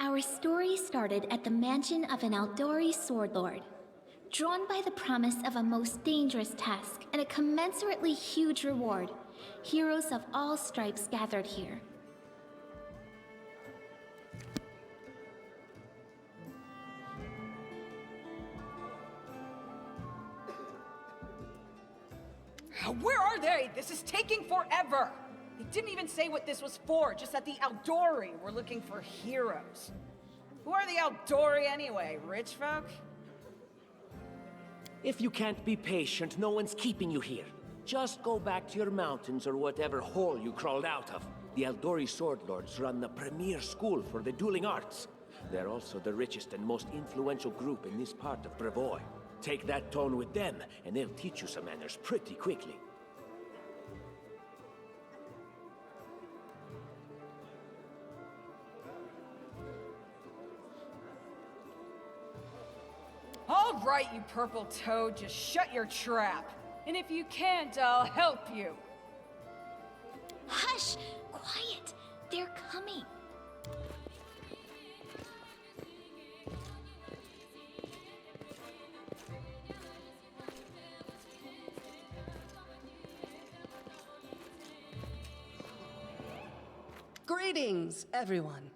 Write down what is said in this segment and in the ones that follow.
Our story started at the mansion of an Aldori sword lord. Drawn by the promise of a most dangerous task and a commensurately huge reward, heroes of all stripes gathered here. Where are they? This is taking forever! They didn't even say what this was for, just that the Aldori were looking for heroes. Who are the Aldori anyway? Rich folk? If you can't be patient, no one's keeping you here. Just go back to your mountains or whatever hole you crawled out of. The Aldori Sword Lords run the premier school for the dueling arts. They're also the richest and most influential group in this part of Brevoy. Take that tone with them, and they'll teach you some manners pretty quickly. All right, you purple toad, just shut your trap. And if you can't, I'll help you. Hush! Quiet! They're coming. Greetings, everyone.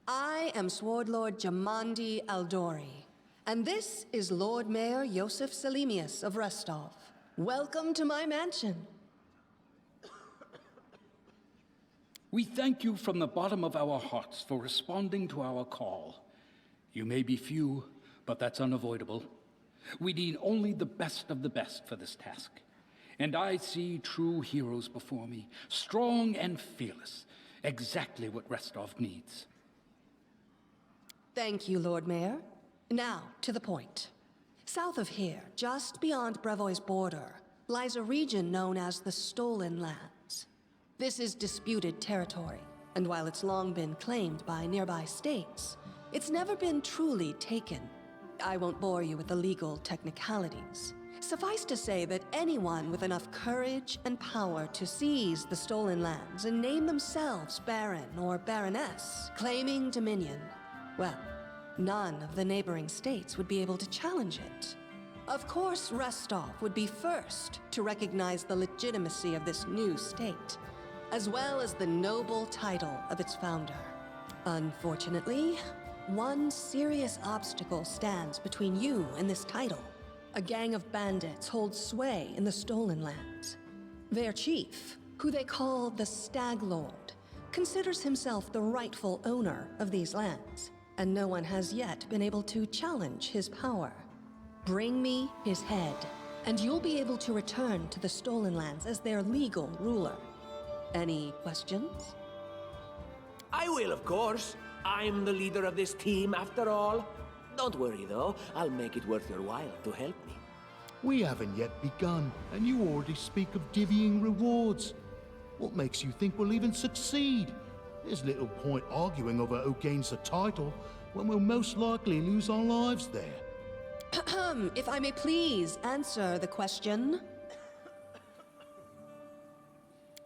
I am Sword Lord Jamandi Aldori, and this is Lord Mayor Yosef Selimius of Restov. Welcome to my mansion. We thank you from the bottom of our hearts for responding to our call. You may be few, but that's unavoidable. We need only the best of the best for this task. And I see true heroes before me, strong and fearless. Exactly what Restov needs. Thank you, Lord Mayor. Now, to the point. South of here, just beyond Brevoy's border, lies a region known as the Stolen Lands. This is disputed territory, and while it's long been claimed by nearby states, it's never been truly taken. I won't bore you with the legal technicalities. Suffice to say that anyone with enough courage and power to seize the Stolen Lands and name themselves Baron or Baroness, claiming dominion, well, none of the neighboring states would be able to challenge it. Of course, Restov would be first to recognize the legitimacy of this new state, as well as the noble title of its founder. Unfortunately, one serious obstacle stands between you and this title. A gang of bandits holds sway in the Stolen Lands. Their chief, who they call the Stag Lord, considers himself the rightful owner of these lands, and no one has yet been able to challenge his power. Bring me his head, and you'll be able to return to the Stolen Lands as their legal ruler. Any questions? I will, of course. I'm the leader of this team, after all. Don't worry, though. I'll make it worth your while to help me. We haven't yet begun, and you already speak of divvying rewards. What makes you think we'll even succeed? There's little point arguing over who gains the title when we'll most likely lose our lives there. If I may please answer the question.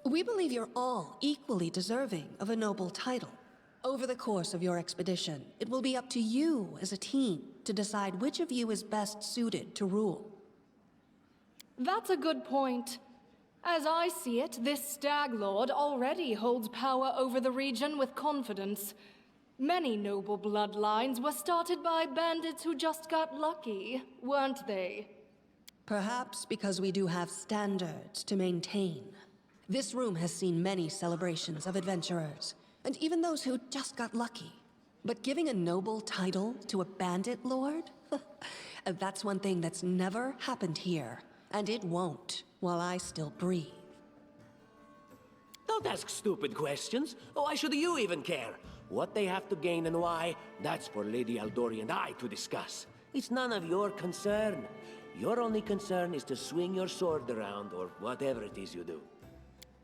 We believe you're all equally deserving of a noble title. Over the course of your expedition, it will be up to you as a team to decide which of you is best suited to rule. That's a good point. As I see it, this Stag Lord already holds power over the region with confidence. Many noble bloodlines were started by bandits who just got lucky, weren't they? Perhaps because we do have standards to maintain. This room has seen many celebrations of adventurers, and even those who just got lucky. But giving a noble title to a bandit lord? That's one thing that's never happened here, and it won't while I still breathe. Don't ask stupid questions. Why should you even care? What they have to gain and why, that's for Lady Aldori and I to discuss. It's none of your concern. Your only concern is to swing your sword around, or whatever it is you do.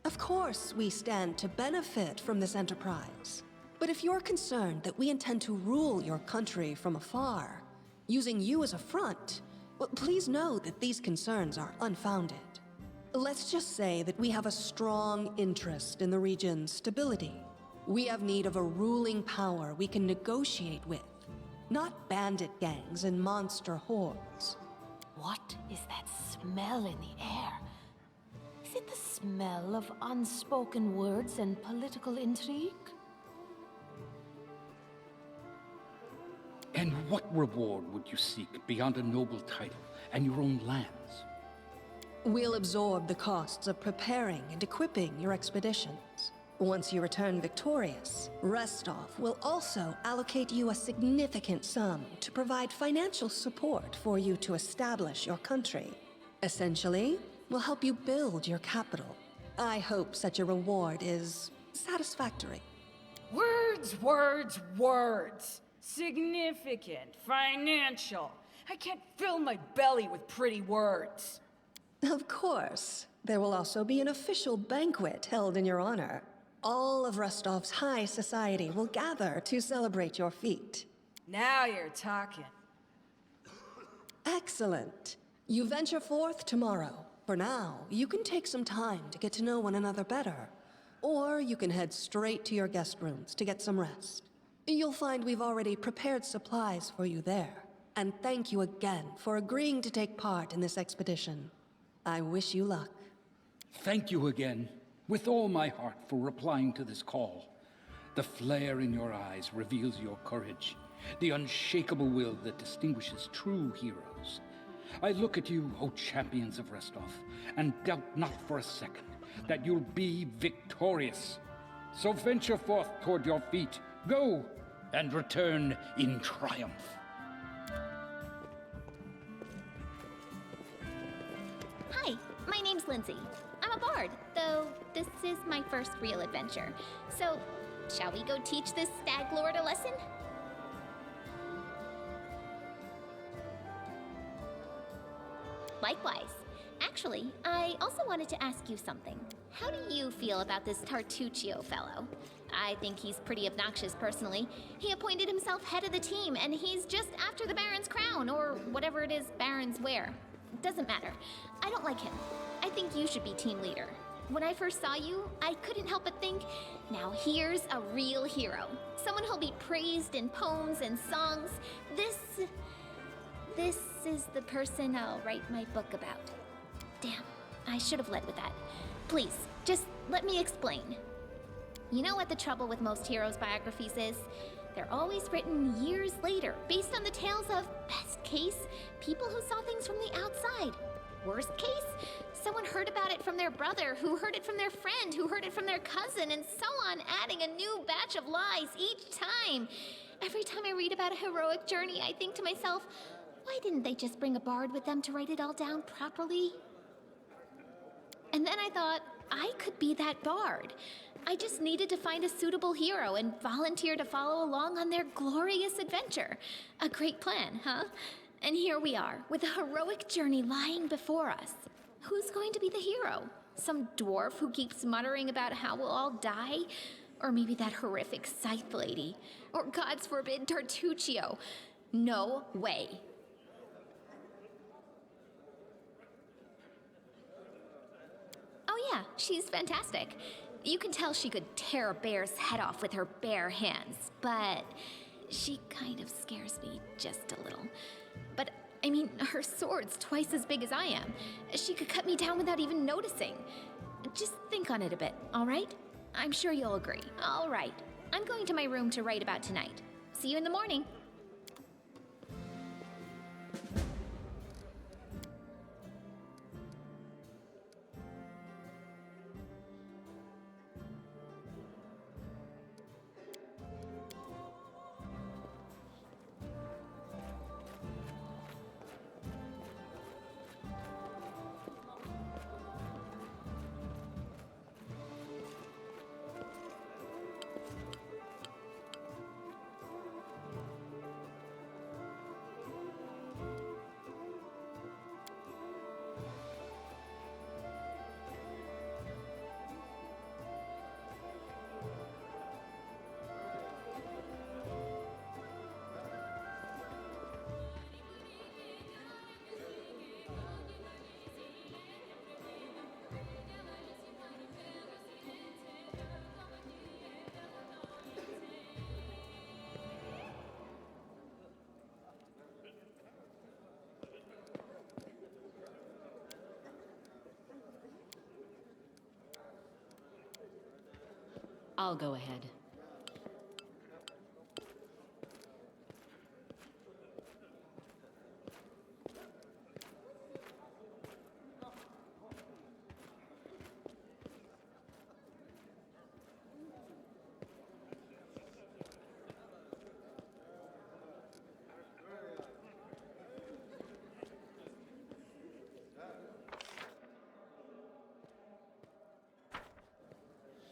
Of course, we stand to benefit from this enterprise. But if you're concerned that we intend to rule your country from afar, using you as a front, well, please know that these concerns are unfounded. Let's just say that we have a strong interest in the region's stability. We have need of a ruling power we can negotiate with, not bandit gangs and monster hordes. What is that smell in the air? Is it the smell of unspoken words and political intrigue? And what reward would you seek beyond a noble title and your own lands? We'll absorb the costs of preparing and equipping your expeditions. Once you return victorious, Restov will also allocate you a significant sum to provide financial support for you to establish your country. Essentially, we'll help you build your capital. I hope such a reward is satisfactory. Words, words, words. Significant, financial. I can't fill my belly with pretty words. Of course. There will also be an official banquet held in your honor. All of Rostov's high society will gather to celebrate your feat. Now you're talking. Excellent. You venture forth tomorrow. For now, you can take some time to get to know one another better. Or you can head straight to your guest rooms to get some rest. You'll find we've already prepared supplies for you there. And thank you again for agreeing to take part in this expedition. I wish you luck. Thank you again, with all my heart, for replying to this call. The flare in your eyes reveals your courage, the unshakable will that distinguishes true heroes. I look at you, O champions of Restov, and doubt not for a second that you'll be victorious. So venture forth toward your feet. Go, and return in triumph. Hi, my name's Lindsay. I'm a bard, though this is my first real adventure. So, shall we go teach this stag lord a lesson? Likewise. Actually, I also wanted to ask you something. How do you feel about this Tartuccio fellow? I think he's pretty obnoxious personally. He appointed himself head of the team, and he's just after the Baron's crown, or whatever it is barons wear. Doesn't matter. I don't like him. I think you should be team leader. When I first saw you, I couldn't help but think, now here's a real hero. Someone who'll be praised in poems and songs. This is the person I'll write my book about. Damn, I should have led with that. Please, just let me explain. You know what the trouble with most heroes' biographies is? They're always written years later, based on the tales of, best case, people who saw things from the outside. Worst case, someone heard about it from their brother, who heard it from their friend, who heard it from their cousin, and so on, adding a new batch of lies each time. Every time I read about a heroic journey, I think to myself, why didn't they just bring a bard with them to write it all down properly? And then I thought, I could be that bard. I just needed to find a suitable hero and volunteer to follow along on their glorious adventure. A great plan, huh? And here we are, with a heroic journey lying before us. Who's going to be the hero? Some dwarf who keeps muttering about how we'll all die? Or maybe that horrific scythe lady? Or, God's forbid, Tartuccio? No way. Oh yeah, she's fantastic. You can tell she could tear a bear's head off with her bare hands, but she kind of scares me just a little. But, I mean, her sword's twice as big as I am. She could cut me down without even noticing. Just think on it a bit, all right? I'm sure you'll agree. All right. I'm going to my room to write about tonight. See you in the morning. I'll go ahead.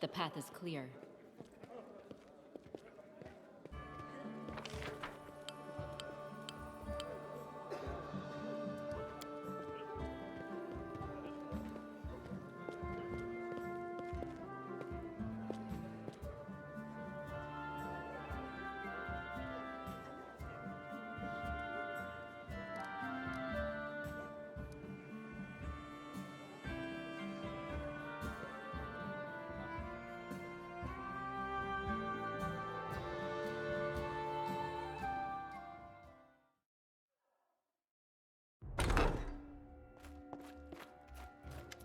The path is clear.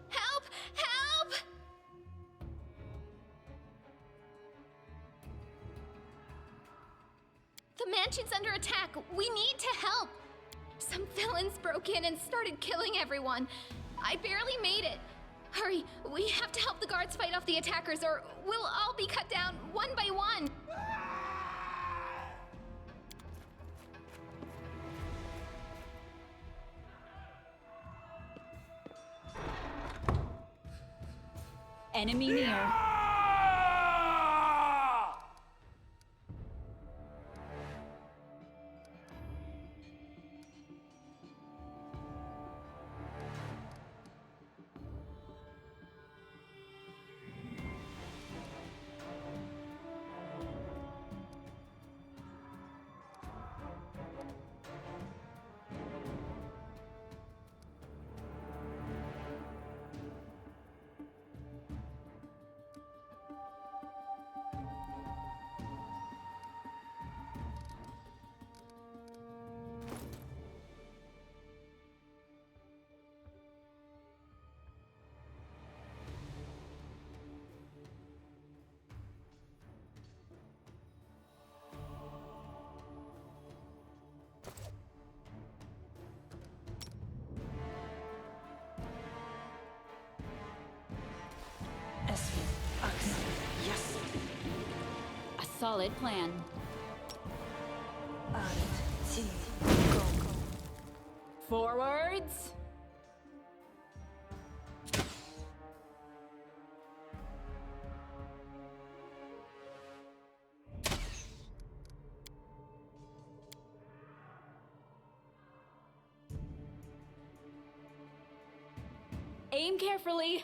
Help! Help! The mansion's under attack. We need to help. Some villains broke in and started killing everyone. I barely made it. Hurry, we have to help the guards fight off the attackers or we'll all be cut down one by one. Enemy near. A solid plan. Forwards! Aim carefully.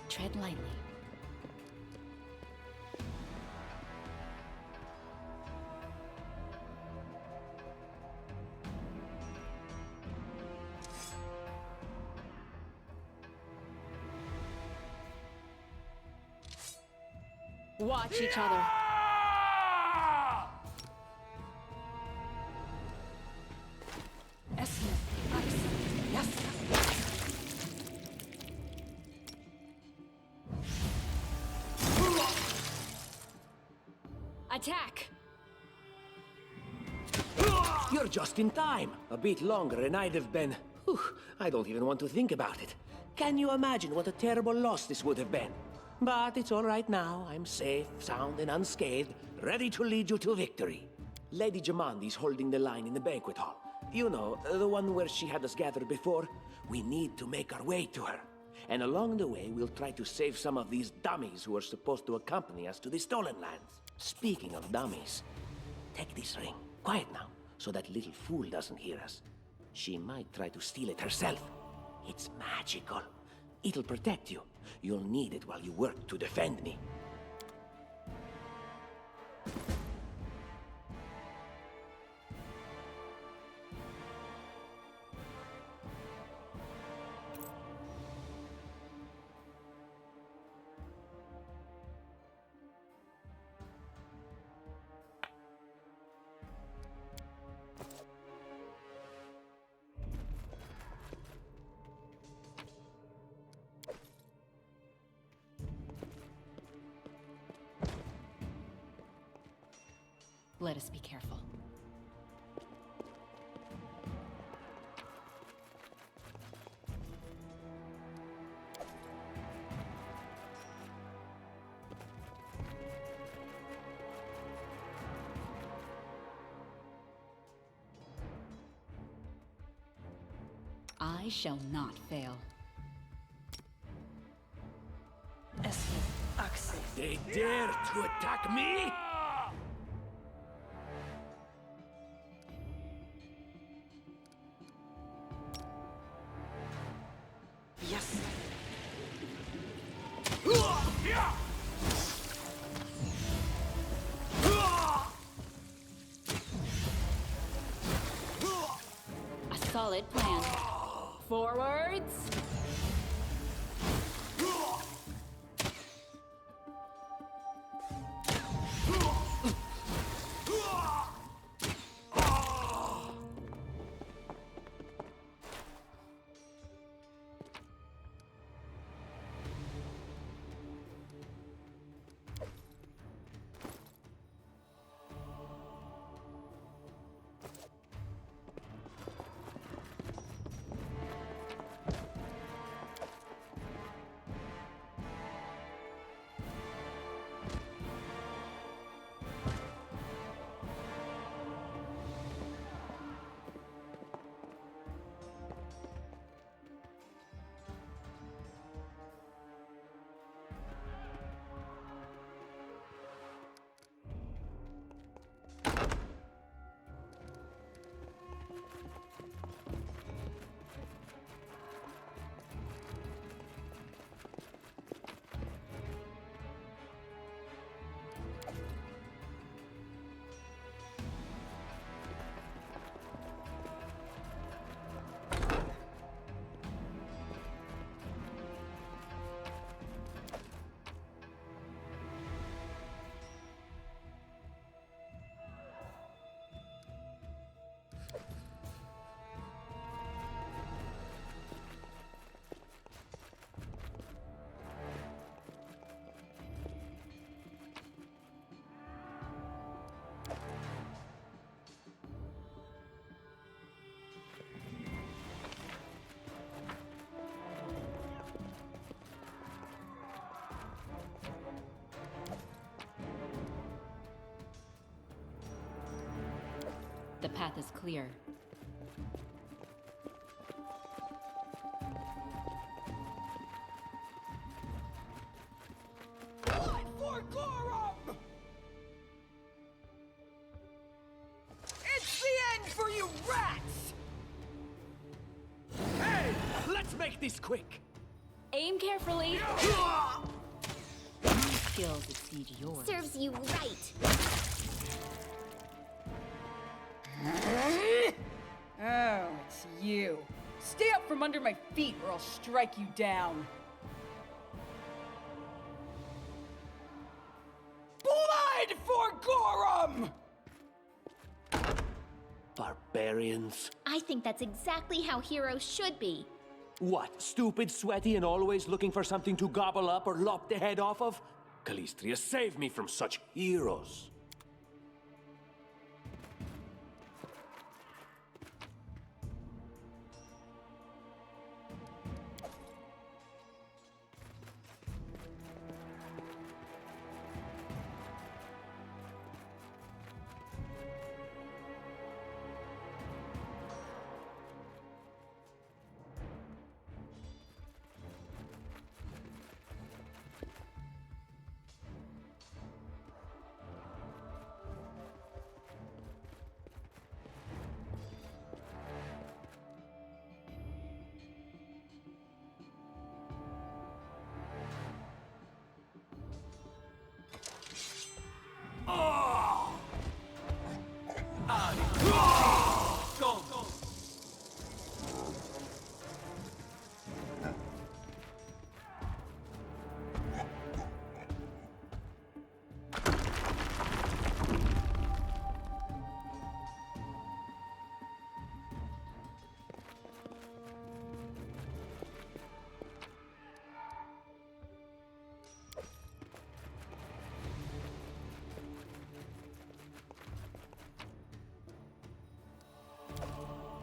Tread lightly. Watch each other. Attack! You're just in time. A bit longer and I'd have been... Whew, I don't even want to think about it. Can you imagine what a terrible loss this would have been? But it's all right now. I'm safe, sound, and unscathed, ready to lead you to victory. Lady Jamandi's holding the line in the banquet hall. You know, the one where she had us gathered before. We need to make our way to her. And along the way, we'll try to save some of these dummies who are supposed to accompany us to the Stolen Lands. Speaking of dummies, take this ring. Quiet now, so that little fool doesn't hear us. She might try to steal it herself. It's magical. It'll protect you. You'll need it while you work to defend me. Let us be careful. I shall not fail. They dare to attack me? Yes. A solid plan. Forwards! The path is clear. Blood for Gorum! It's the end for you rats! Hey, let's make this quick. Aim carefully. Skills exceed yours. Serves you right. Oh, it's you. Stay up from under my feet or I'll strike you down. Blood for Gorum! Barbarians. I think that's exactly how heroes should be. What, stupid, sweaty, and always looking for something to gobble up or lop the head off of? Calistria, save me from such heroes.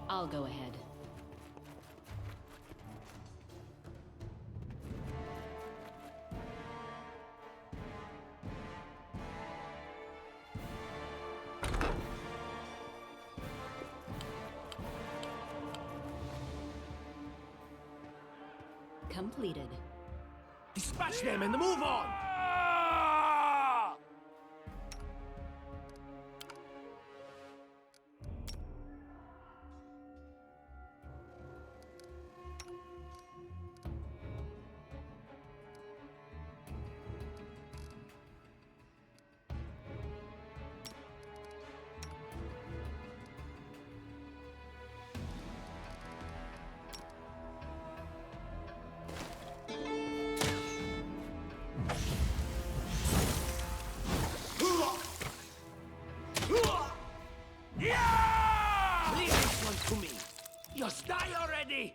I'll go ahead. Completed. Dispatch them and move on! Leave this one to me. Just die already!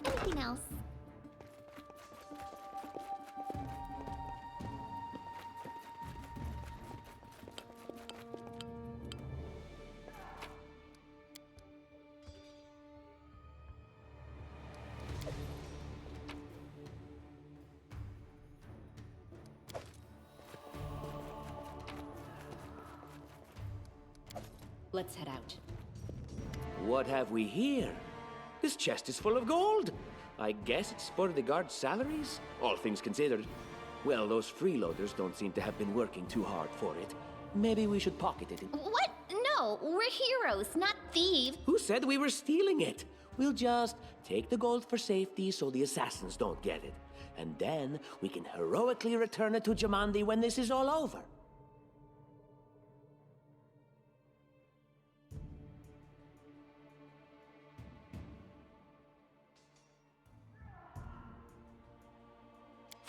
Anything else? Let's head out. What have we here? This chest is full of gold. I guess it's for the guards' salaries, all things considered. Well, those freeloaders don't seem to have been working too hard for it. Maybe we should pocket it. What? No, we're heroes, not thieves. Who said we were stealing it? We'll just take the gold for safety so the assassins don't get it. And then we can heroically return it to Jamandi when this is all over.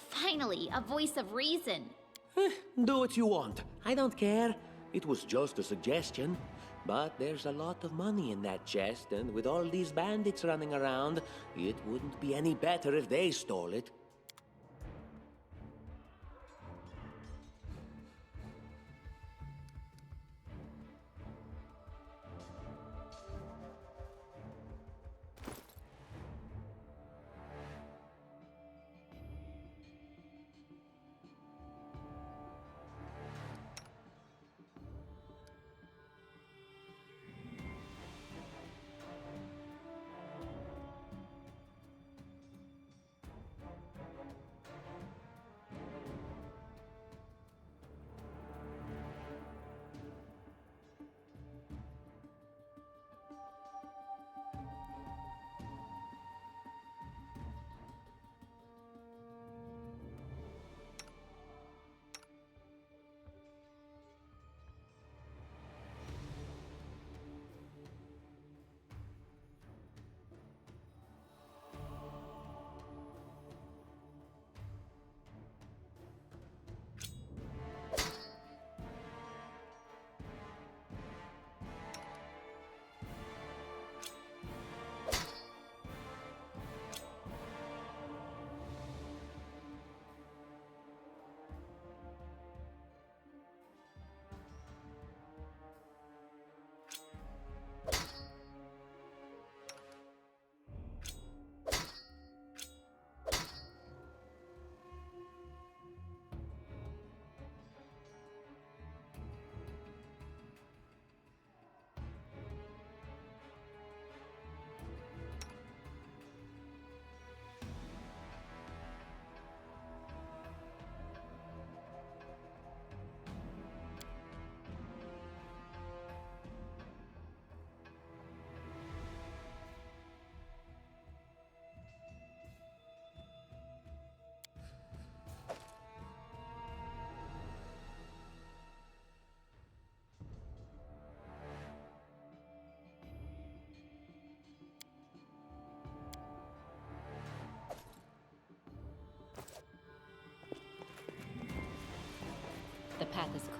Finally, a voice of reason. Do what you want. I don't care. It was just a suggestion. But there's a lot of money in that chest, and with all these bandits running around, it wouldn't be any better if they stole it.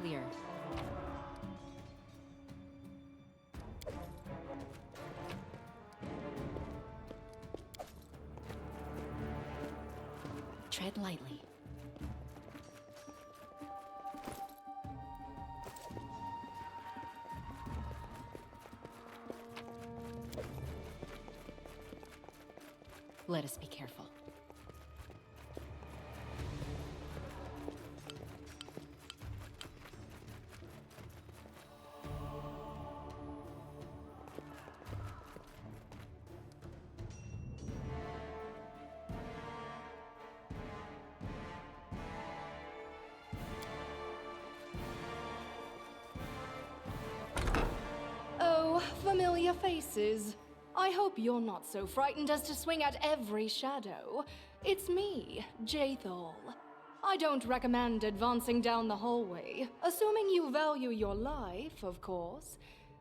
clear. Tread lightly. Let us be careful. Oh, familiar faces. I hope you're not so frightened as to swing at every shadow. It's me, Jaethal. I don't recommend advancing down the hallway, assuming you value your life, of course.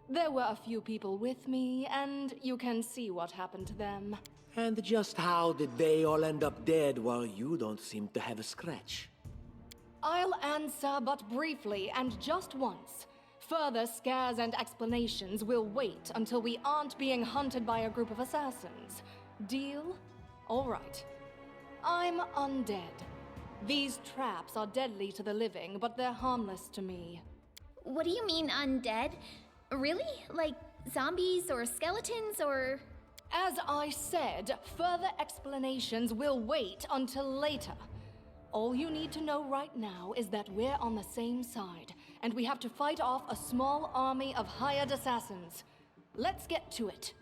There were a few people with me, and you can see what happened to them. And just how did they all end up dead while you don't seem to have a scratch? I'll answer but briefly and just once. Further scares and explanations will wait until we aren't being hunted by a group of assassins. Deal? All right. I'm undead. These traps are deadly to the living, but they're harmless to me. What do you mean undead? Really? Like zombies or skeletons or... As I said, further explanations will wait until later. All you need to know right now is that we're on the same side, and we have to fight off a small army of hired assassins. Let's get to it.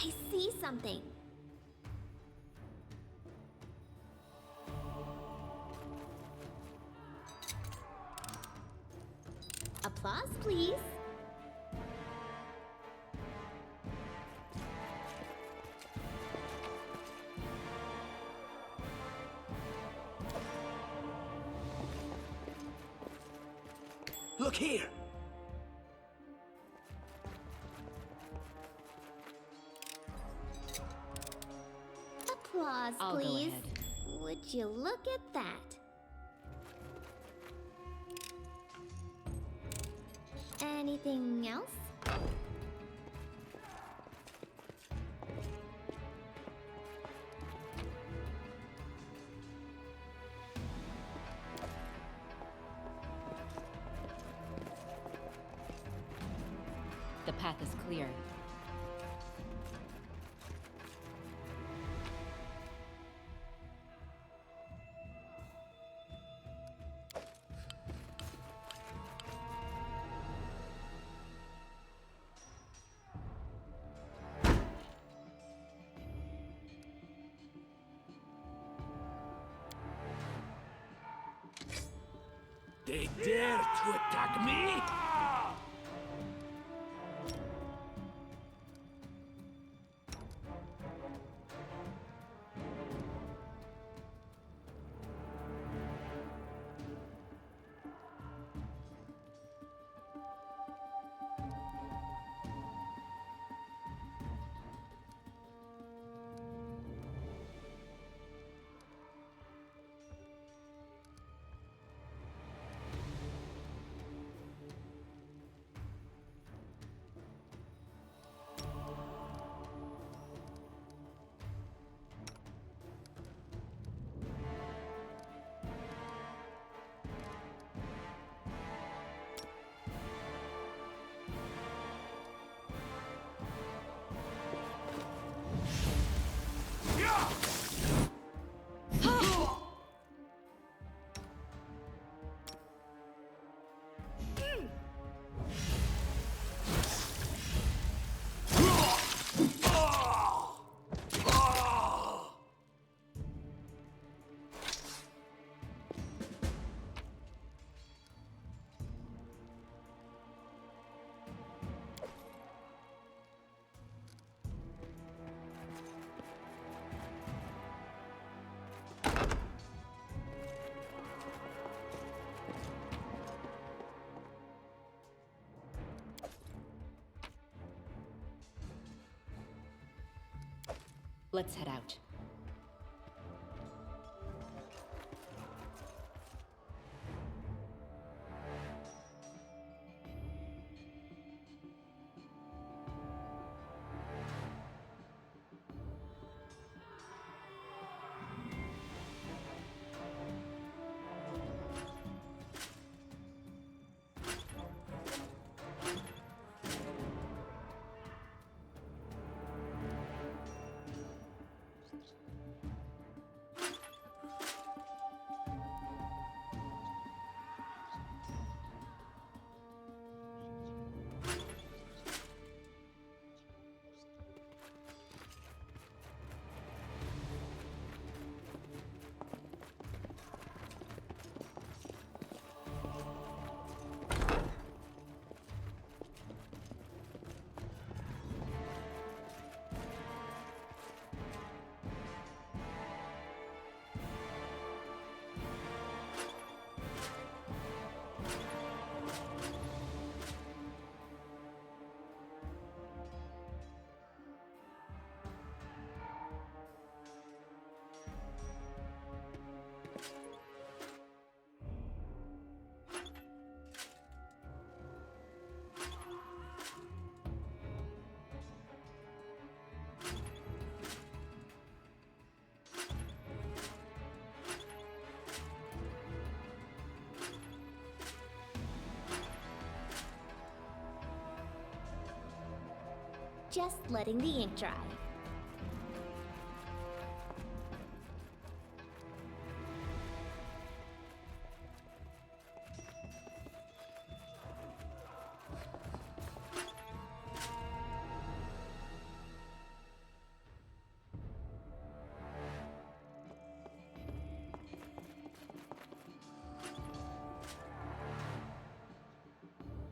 I see something. Applause, please. Look here! Applause, I'll go please. ahead. Would you look at that? Anything else? The path is clear. They dare to attack me? Let's head out. Just letting the ink dry.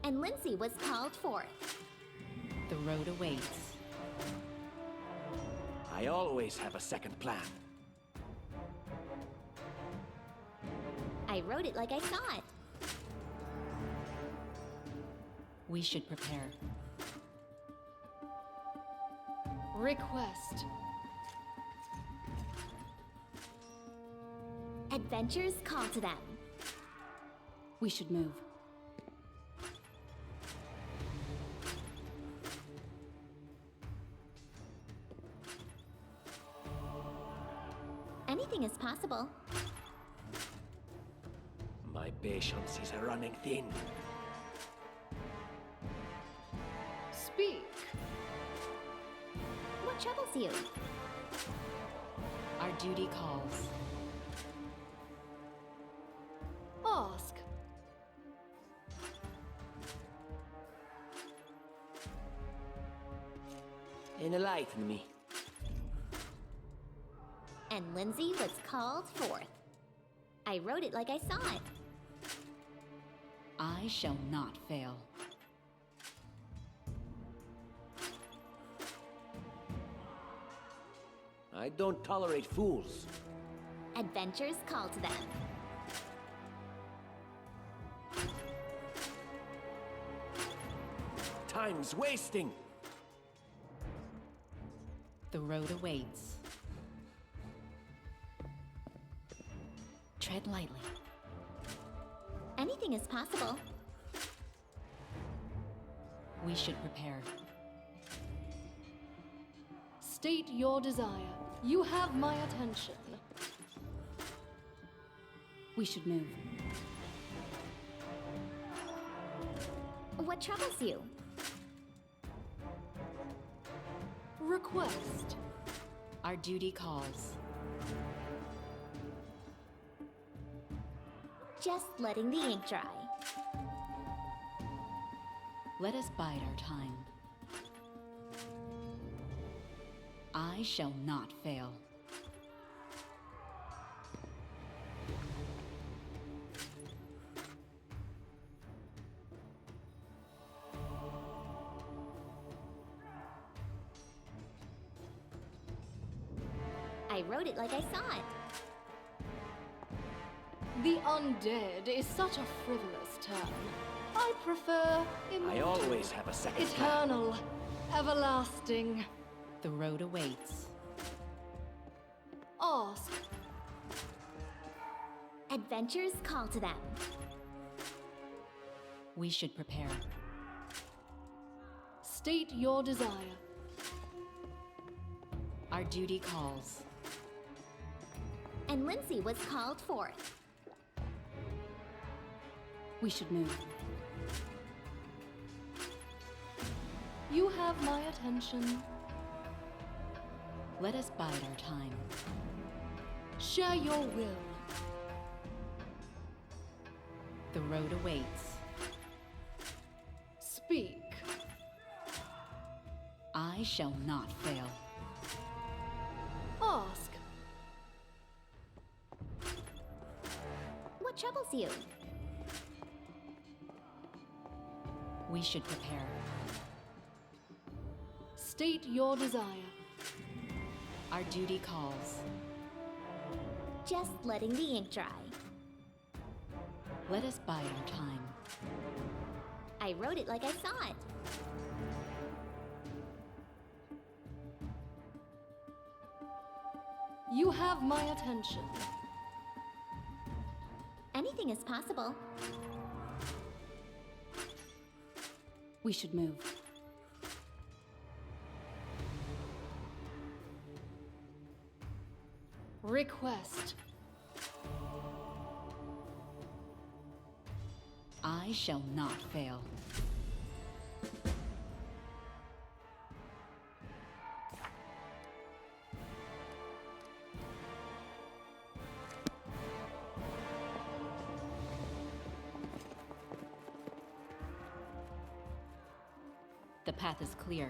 And Lindsay was called forth. The road awaits. I always have a second plan. I wrote it like I saw it. We should prepare. Request. Adventures call to them. We should move. Anything is possible. My patience is running thin. Speak. What troubles you? Our duty calls. Ask. Enlighten me. And Lindsay was called forth. I wrote it like I saw it. I shall not fail. I don't tolerate fools. Adventures call to them. Time's wasting. The road awaits. Tread lightly. Anything is possible. We should prepare. State your desire. You have my attention. We should move. What troubles you? Request. Our duty calls. Just letting the ink dry. Let us bide our time. I shall not fail. I wrote it like I saw it. The undead is such a frivolous term. I prefer I always have a second plan. eternal, everlasting. The road awaits. Ask. Adventures call to them. We should prepare. State your desire. Our duty calls. And Lindsay was called forth. We should move. You have my attention. Let us bide our time. Share your will. The road awaits. Speak. I shall not fail. Ask. What troubles you? We should prepare. State your desire. Our duty calls. Just letting the ink dry. Let us bide our time. I wrote it like I saw it. You have my attention. Anything is possible. We should move. Request. I shall not fail. The path is clear.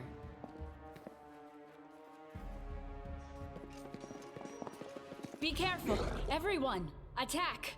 Be careful! Everyone! Attack!